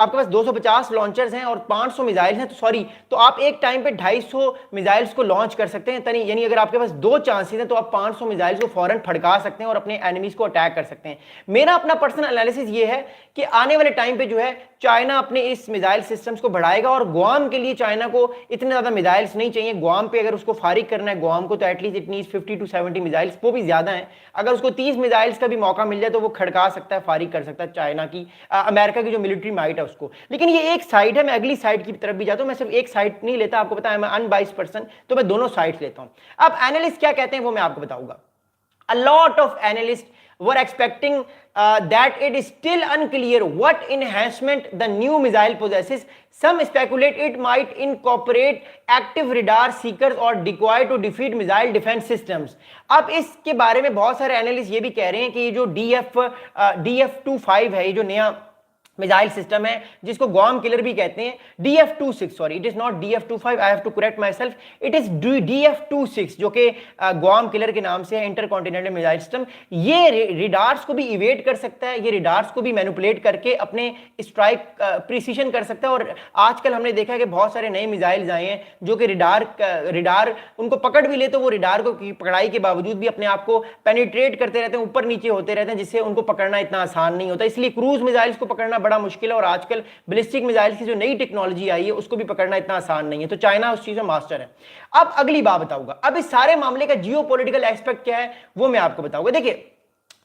आपके पास 250 लॉन्चर्स हैं और 500 मिसाइल्स हैं, तो सॉरी, तो आप एक टाइम पे 250 मिसाइल्स को लॉन्च कर सकते हैं। यानी अगर आपके पास 2 चांसेस हैं तो आप 500 मिसाइल्स को फौरन फड़का सकते हैं और अपने एनिमीज को अटैक कर सकते हैं। मेरा अपना पर्सनल एनालिसिस ये है कि आने वाले टाइम पे जो है चाइना अपने इस मिसाइल सिस्टम्स को बढ़ाएगा, और गुआम के लिए चाइना को इतने ज्यादा मिसाइल्स नहीं चाहिए। गुआम पे अगर उसको फारिग करना है गुआम को, तो at least it needs 50 to 70 missiles, वो भी ज्यादा है। अगर उसको 30 मिसाइल्स का भी मौका मिल जाए तो वो खड़का सकता है, फारिग कर सकता है चाइना की, अमेरिका की जो मिलिट्री माइट है उसको। लेकिन ये एक साइड है, मैं अगली साइड की तरफ भी जाता हूं, मैं सिर्फ एक साइड नहीं लेता, आपको पता है मैं अनबाइस्ड पर्सन, तो मैं दोनों साइड्स लेता हूं। अब एनालिस्ट क्या कहते हैं वो मैं आपको बताऊंगा। A lot of analysts were expecting that it is still unclear what enhancement the new missile possesses. Some speculate it might incorporate active radar seekers or decoy to defeat missile defense systems. अब इसके बारे में बहुत सारे analyst ये भी कह रहे हैं कि ये जो DF-25 है, ये जो नया मिसाइल सिस्टम है जिसको गॉम किलर भी कहते हैं, DF-26, sorry it is not DF-25, I have to correct myself, it is DF-26, जो कि गॉम किलर के नाम से है, इंटरकॉन्टिनेंटल मिसाइल सिस्टम। ये रिडार्स को भी इवेट कर सकता है, ये रिडार्स को भी मैनिपुलेट करके अपने स्ट्राइक प्रिसीशन कर सकता है। और आजकल हमने देखा है कि बहुत सारे नए मिसाइल्स आए हैं जो कि रिडार उनको पकड़ भी ले तो वो रिडार को पकड़ाई के बावजूद भी अपने आप को पेनिट्रेट करते रहते हैं, ऊपर नीचे होते रहते हैं, जिससे उनको पकड़ना इतना आसान नहीं होता। इसलिए क्रूज मिसाइल्स को पकड़ना बड़ा मुश्किल है, और आजकल बैलिस्टिक मिसाइल्स की जो नई टेक्नोलॉजी आई है उसको भी पकड़ना इतना आसान नहीं है। तो चाइना उस चीज में मास्टर है। अब अगली बात बताऊंगा, अब इस सारे मामले का जियोपॉलिटिकल एस्पेक्ट क्या है वो मैं आपको बताऊंगा। देखिए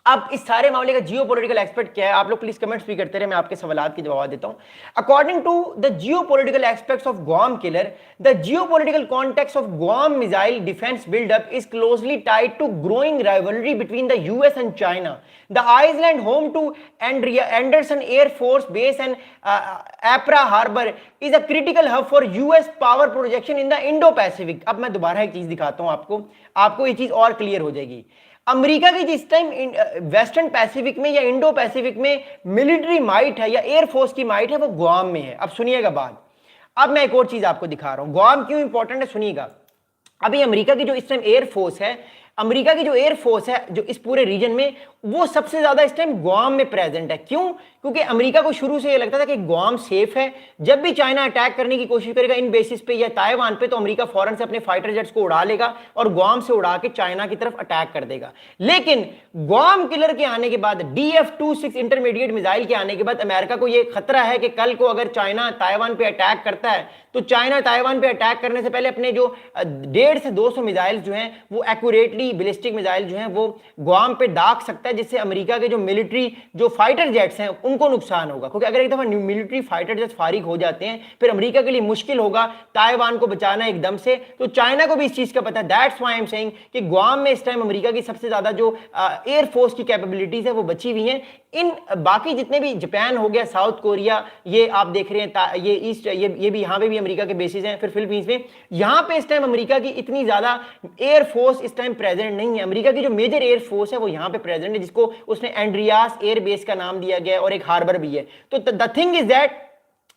अब इस सारे मामले का जियोपॉलिटिकल एस्पेक्ट क्या है, आप लोग प्लीज कमेंट्स भी करते रहे, मैं आपके सवालात के जवाब देता हूं। According to the geopolitical aspects of Guam killer, the geopolitical context of Guam missile defence buildup is closely tied to growing rivalry between the US and China. The island home to Anderson Air Force Base and Apra Harbor is a critical hub for US power projection in the Indo-Pacific. अब मैं दोबारा एक चीज दिखाता हूं आपको ये चीज और क्लियर हो जाएगी। अमेरिका की जिस टाइम वेस्टर्न पैसिफिक में या इंडो पैसिफिक में मिलिट्री माइट है या एयरफोर्स की माइट है, वो गुआम में है। अब सुनिएगा बात, अब मैं एक और चीज आपको दिखा रहा हूं, गुआम क्यों इंपॉर्टेंट है सुनिएगा। अभी अमेरिका की जो इस टाइम एयरफोर्स है, अमेरिका की जो एयरफोर्स है जो इस पूरे रीजन में, वो सबसे ज्यादा इस टाइम गुआम में प्रेजेंट है। क्यों? क्योंकि अमेरिका को शुरू से ये लगता था कि गुआम सेफ है, जब भी चाइना अटैक करने की कोशिश करेगा इन बेसिस पे या ताइवान पे, तो अमेरिका फौरन से अपने फाइटर जेट्स को उड़ा लेगा और गुआम से उड़ा के चाइना की तरफ अटैक कर देगा। लेकिन गुआम किलर के आने के बाद, DF-26 इंटरमीडिएट मिसाइल के आने के बाद, अमेरिका को यह खतरा है कि कल को अगर चाइना ताइवान पे अटैक करता है तो चाइना ताइवान पे अटैक करने से पहले अपने जो 150 से 200 मिसाइल जो हैं वो एक्यूरेटली बैलिस्टिक मिसाइल जो हैं वो गुआम पे दाग सकता है, जिससे अमेरिका के जो मिलिट्री जो फाइटर जेट्स हैं उनको नुकसान होगा। क्योंकि अगर एक दफा मिलिट्री फाइटर जेट्स फारिग हो जाते हैं फिर अमेरिका के लिए मुश्किल होगा ताइवान को बचाना एकदम से। तो चाइना को भी इस चीज का पता है, that's why I am saying कि गुआम में इस टाइम अमेरिका की सबसे ज्यादा जो एयरफोर्स की कैपेबिलिटीज है वो बची हुई हैं। इन बाकी जितने भी जापान हो गया, साउथ कोरिया, ये आप देख रहे हैं, ये ईस्ट, ये भी यहाँ पे भी अमेरिका के बेसिस हैं, फिर फिलीपींस में, यहाँ पे इस टाइम अमेरिका की इतनी ज्यादा एयरफोर्स इस टाइम प्रेजेंट नहीं है। अमेरिका की जो मेजर एयरफोर्स है वो यहाँ पे प्रेजेंट है, जिसको उसने एंड्रियास एयर बेस का नाम दिया गया और एक हार्बर भी है। तो द थिंग इज दैट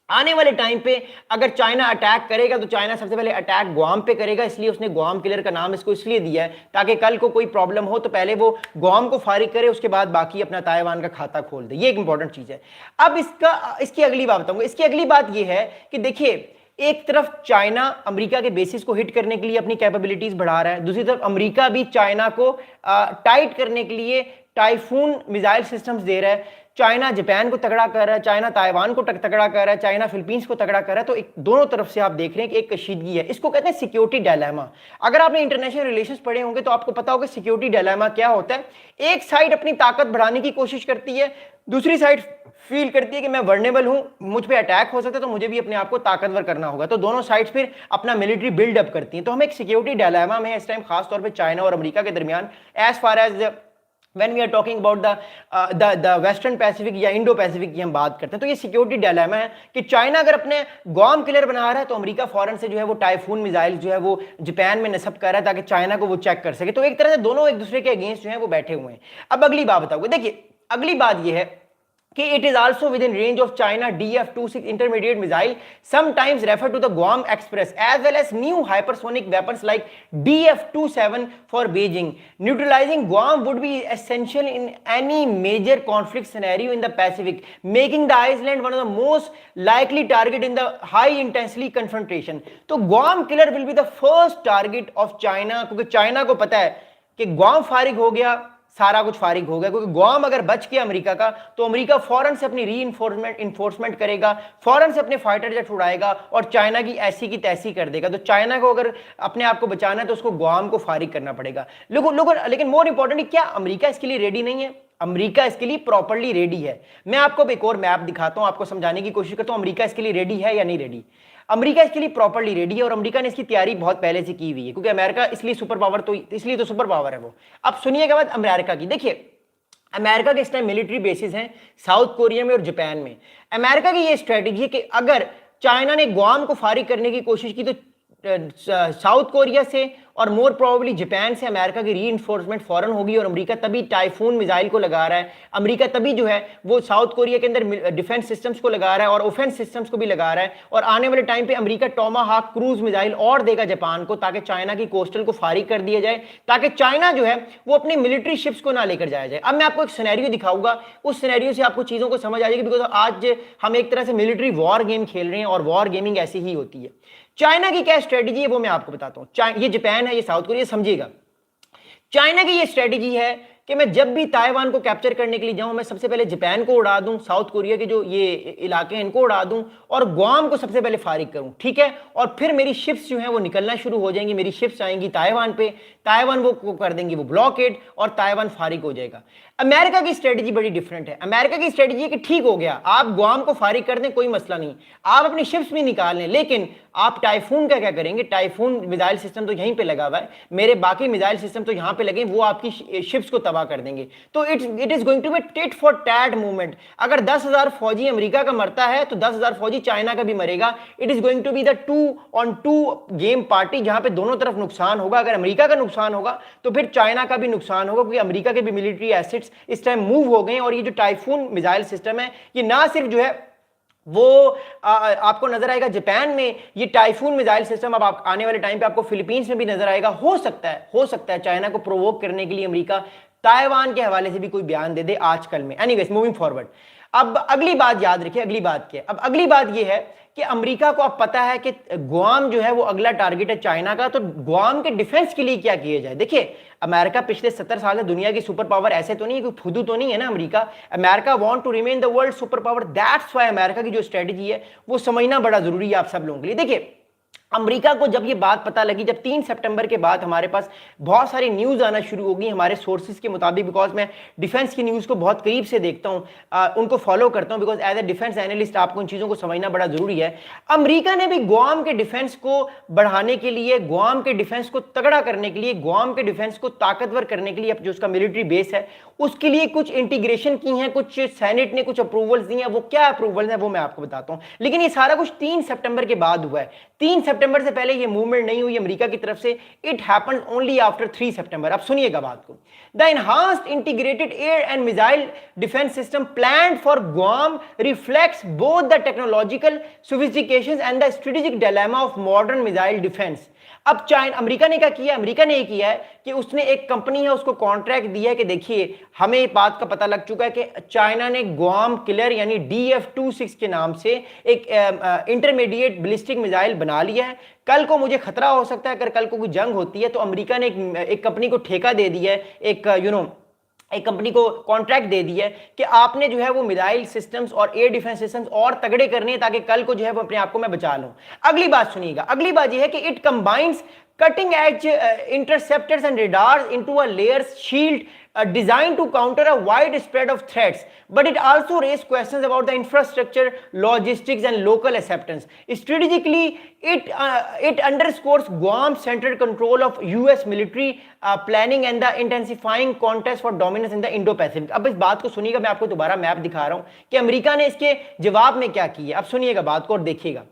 आने वाले टाइम पे अगर चाइना अटैक करेगा तो चाइना सबसे पहले अटैक गुआम पे करेगा, इसलिए उसने गुआम किलर का नाम इसको इसलिए दिया है ताकि कल को कोई प्रॉब्लम हो तो पहले वो गुआम को फारिग करे, उसके बाद बाकी अपना ताइवान का खाता खोल दे। ये एक इंपॉर्टेंट चीज है। अब इसकी अगली बात बताऊंगा। इसकी अगली बात ये है कि देखिए, एक तरफ चाइना अमेरिका के बेसिस को हिट करने के लिए अपनी कैपेबिलिटीज बढ़ा रहा है, दूसरी तरफ अमेरिका भी चाइना को टाइट करने के लिए टाइफून मिसाइल सिस्टम्स दे रहा है। चाइना जापान को तगड़ा कर रहा है, चाइना ताइवान को तगड़ा कर रहा है, चाइना फिलीपींस को तगड़ा कर रहा है। तो एक दोनों तरफ से आप देख रहे हैं कि एक कशीदगी है। इसको कहते हैं सिक्योरिटी डायलेमा। अगर आपने इंटरनेशनल रिलेशंस पढ़े होंगे तो आपको पता होगा सिक्योरिटी डायलेमा क्या होता है। एक साइड अपनी ताकत बढ़ाने की कोशिश करती है, दूसरी साइड फील करती है कि मैं वर्नेबल हूं, मुझ पे अटैक हो सकता है, तो मुझे भी अपने आप को ताकतवर करना होगा। तो दोनों साइड्स फिर अपना मिलिट्री बिल्डअप करती हैं। तो हम एक सिक्योरिटी डायलेमा में इस टाइम खास तौर पे चाइना और अमेरिका के दरमियान, as far as when we are talking about the Western Pacific या इंडो पैसिफिक की हम बात करते हैं, तो ये सिक्योरिटी डायलेमा है कि चाइना अगर अपने गुआम किलर बना रहा है तो अमेरिका फौरन से जो है वो टाइफून मिसाइल जो है वो जापान में नस्ब कर रहा है ताकि चाइना को वो चेक कर सके। तो एक तरह से दोनों एक दूसरे के अगेंस्ट जो है वो बैठे हुए हैं। अब अगली बात बताओगे। देखिए अगली बात ये है कि it is also within range of China DF-26 intermediate missile, sometimes referred to the Guam Express, as well as new hypersonic weapons like DF-27 for Beijing. Neutralizing Guam would be essential in any major conflict scenario in the Pacific, making the island one of the most likely target in the high intensity confrontation. तो Guam killer will be the first target of China, क्योंकि China को पता है कि Guam फारिग हो गया, सारा कुछ फारिग हो गया, क्योंकि गुआम अगर बच गया अमेरिका का तो अमेरिका फौरन से अपनी री इन्फोर्समेंट करेगा, फौरन से अपने फाइटर जेट उड़ाएगा और चाइना की ऐसी की तैसी कर देगा। तो चाइना को अगर अपने आप को बचाना है तो उसको गुआम को फारिग करना पड़ेगा। लेकिन मोर इंपॉर्टेंटली क्या अमेरिका इसके लिए रेडी नहीं है? अमेरिका इसके लिए प्रॉपर्ली रेडी है। मैं आपको एक और मैप दिखाता हूं, आपको समझाने की कोशिश करता हूं अमेरिका इसके लिए रेडी है या नहीं रेडी। अमेरिका इसके लिए प्रॉपर्ली रेडी है और अमेरिका ने इसकी तैयारी बहुत पहले से की हुई है, क्योंकि अमेरिका इसलिए सुपर पावर इसलिए सुपर पावर है वो। अब सुनिएगा बात अमेरिका की। देखिए अमेरिका के इस टाइम मिलिट्री बेसिस हैं साउथ कोरिया में और जापान में। अमेरिका की ये स्ट्रेटेजी है कि अगर चाइना ने गुआम को फारिग करने की कोशिश की तो साउथ कोरिया से और मोर प्रोबेबली जापान से अमेरिका की रीइंफोर्समेंट फौरन होगी और अमेरिका तभी टाइफून मिसाइल को लगा रहा है। अमेरिका तभी जो है वो साउथ कोरिया के अंदर डिफेंस सिस्टम्स को लगा रहा है और ऑफेंस सिस्टम्स को भी लगा रहा है। और आने वाले टाइम पे अमेरिका टोमाहाक क्रूज मिसाइल और देगा जापान को, ताकि चाइना की कोस्टल को फारिग कर दिया जाए, ताकि चाइना जो है वो अपनी मिलिट्री शिप्स को ना लेकर जाया जाए। अब मैं आपको एक सिनेरियो दिखाऊंगा, उस सिनेरियो से आपको चीजों को समझ आ जाएगी, बिकॉज आज हम एक तरह से मिलिट्री वॉर गेम खेल रहे हैं और वॉर गेमिंग ऐसी ही होती है। चाइना की क्या स्ट्रेटेजी है वो मैं आपको बताता हूं। ये जापान है, ये साउथ कोरिया, समझिएगा। चाइना की ये स्ट्रेटेजी है कि मैं जब भी ताइवान को कैप्चर करने के लिए जाऊं, मैं सबसे पहले जापान को उड़ा दूं, साउथ कोरिया के जो ये इलाके हैं इनको उड़ा दूं और गुआम को सबसे पहले फारिग करूं, ठीक है। और फिर मेरी शिप्स जो हैं वो निकलना शुरू हो जाएंगी, मेरी शिप्स आएंगी ताइवान पे, ताइवान वो कर देंगी वो ब्लॉकेड और ताइवान फारिग हो जाएगा। अमेरिका की स्ट्रेटेजी बड़ी डिफरेंट है। अमेरिका की स्ट्रेटेजी है कि ठीक हो गया, आप गुआम को फारिग कर दें, कोई मसला नहीं, आप अपनी शिप्स भी निकाल लें, लेकिन आप टाइफून का क्या करेंगे? टाइफून मिसाइल सिस्टम तो यहीं पे लगा हुआ है, मेरे बाकी मिसाइल सिस्टम तो यहां पे लगे, वो आपकी शिप्स को तबाह कर देंगे। तो it is going to be tit for tat movement. अगर 10,000 फौजी अमेरिका का मरता है तो 10,000 फौजी चाइना का भी मरेगा। It is going to be the 2-on-2 game party, जहां पे दोनों तरफ नुकसान होगा। अगर अमेरिका का नुकसान होगा तो फिर चाइना का भी नुकसान होगा, क्योंकि अमेरिका के भी मिलिट्री एसेट्स इस टाइम मूव हो गए। और ये जो टाइफून मिसाइल सिस्टम है ये ना सिर्फ जो है वो आपको नजर आएगा जापान में, ये टाइफून मिसाइल सिस्टम अब आप आने वाले टाइम पे आपको फिलीपींस में भी नजर आएगा। हो सकता है चाइना को प्रोवोक करने के लिए अमेरिका ताइवान के हवाले से भी कोई बयान दे दे आजकल में। एनीवेज मूविंग फॉरवर्ड, अब अगली बात याद रखिए, अगली बात क्या है? अब अगली बात ये है कि अमेरिका को अब पता है कि गुआम जो है वो अगला टारगेट है चाइना का, तो गुआम के डिफेंस के लिए क्या किया जाए? देखिए अमेरिका पिछले 70 साल से दुनिया की सुपर पावर ऐसे तो नहीं है, कोई फुदू तो नहीं है ना America. America want to remain the world super power, that's why America की जो स्ट्रेटेजी है वो समझना बड़ा जरूरी है आप सब लोगों के लिए। देखिए अमेरिका को जब ये बात पता लगी, जब 3 सितंबर के बाद हमारे पास बहुत सारी न्यूज़ आना शुरू हो गई हमारे सोर्सेज के मुताबिक, बिकॉज मैं डिफेंस की न्यूज़ को बहुत करीब से देखता हूँ, उनको फॉलो करता हूँ, because as a defence analyst आपको इन चीज़ों को समझना बड़ा जरूरी है। अमेरिका ने भी गुआम के डिफेंस को बढ़ाने के लिए, गुआम के डिफेंस को तगड़ा करने के लिए, गुआम के डिफेंस को ताकतवर करने के लिए जो उसका मिलिट्री बेस है उसके लिए कुछ इंटीग्रेशन की हैं, कुछ सेनेट ने कुछ अप्रूवल्स दी हैं। वो क्या अप्रूवल है वो मैं आपको बताता हूँ, लेकिन ये सारा कुछ 3 सितंबर के बाद हुआ है। 3 सितंबर से पहले ये मूवमेंट नहीं हुई अमेरिका की तरफ से, इट हैपेंड ओनली आफ्टर 3 सितंबर। अब सुनिएगा बात को। The enhanced integrated air and missile defence system planned for Guam reflects both the technological sophistications and the strategic dilemma of modern missile defence. अब अमेरिका ने क्या किया? अमेरिका ने ये किया है कि उसने एक कंपनी है उसको कॉन्ट्रैक्ट दिया है कि देखिए हमें इस बात का पता लग चुका है कि चाइना ने गुआम किलर यानी DF-26 के नाम से एक इंटरमीडिएट बैलिस्टिक मिसाइल बना लिया है। कल को मुझे खतरा हो सकता है, अगर कल को कोई जंग होती है तो अमेरिका ने एक कंपनी को ठेका दे दिया है, एक कंपनी को कॉन्ट्रैक्ट दे दिया है कि आपने जो है वो मिसाइल सिस्टम्स और एयर डिफेंस सिस्टम्स और तगड़े करने हैं ताकि कल को जो है वो अपने आप को मैं बचा लूं। अगली बात सुनिएगा, अगली बात ये है कि it combines cutting edge interceptors and radars into a layers shield designed to counter a wide spread of threats, but it also raised questions about the infrastructure, logistics and local acceptance. Strategically it underscores Guam's central control of US military planning and the intensifying contest for dominance in the Indo-Pacific. अब इस बात को सुनिएगा, मैं आपको दोबारा map दिखा रहा हूं कि अमेरिका ने इसके जवाब में क्या किया। अब सुनिएगा बात को और देखिएगा।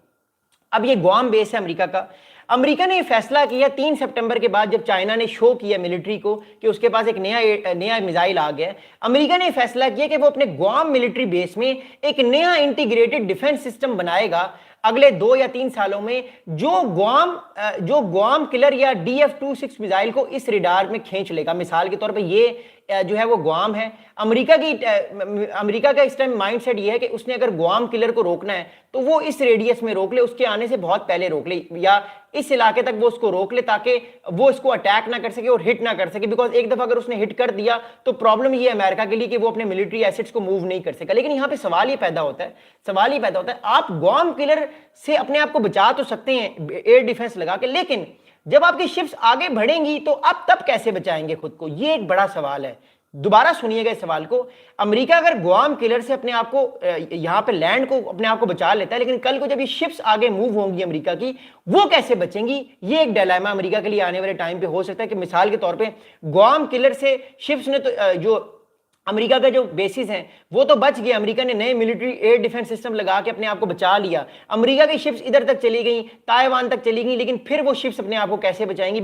अब ये गुआम बेस है अमेरिका का। अमेरिका ने यह फैसला किया 3 सितंबर के बाद, जब चाइना ने शो किया मिलिट्री को कि उसके पास एक नया मिसाइल आ गया। अमेरिका ने फैसला किया कि वो अपने ग्वाम मिलिट्री बेस में एक नया इंटीग्रेटेड डिफेंस सिस्टम बनाएगा अगले 2 या 3 सालों में, जो ग्वाम किलर या DF-26 मिसाइल को इस रेडार में खींच लेगा। मिसाल के तौर पे ये जो है वो ग्वाम है। अमेरिका का इस टाइम माइंडसेट ये है कि उसने अगर ग्वाम किलर को रोकना है तो वो इस रेडियस में रोक ले, उसके आने से बहुत पहले रोक ले, या इस इलाके तक वो उसको रोक ले ताकि वो इसको अटैक ना कर सके और हिट ना कर सके। बिकॉज एक दफा अगर उसने हिट कर दिया तो प्रॉब्लम ये है अमेरिका के लिए कि वो अपने मिलिट्री एसेट्स को मूव नहीं कर सकेगा। लेकिन यहाँ पे सवाल ये पैदा होता है, आप ग्वाम किलर से अपने आप को बचा तो सकते हैं एयर डिफेंस लगा के, लेकिन जब आपकी शिप्स आगे बढ़ेंगी तो आप तब कैसे बचाएंगे खुद को? ये एक बड़ा सवाल है। दोबारा सुनिएगा इस सवाल को। अमेरिका अगर ग्वाम किलर से अपने आप को यहां पे लैंड को अपने आप को बचा लेता है, लेकिन कल को जब ये शिप्स आगे मूव होंगी अमेरिका की, वो कैसे बचेंगी? ये एक डायलेमा अमेरिका के लिए आने वाले टाइम पे हो सकता है कि मिसाल के तौर पे ग्वाम किलर से शिप्स ने तो जो अमेरिका का जो बेसिस हैं वो तो बच गया, अमेरिका ने नए मिलिट्री एयर डिफेंस सिस्टम लगा के अपने आप को बचा लिया। अमेरिका की शिप्स इधर तक चली गई, ताइवान तक चली गई, लेकिन फिर वो शिप्स अपने आप को कैसे बचाएंगी?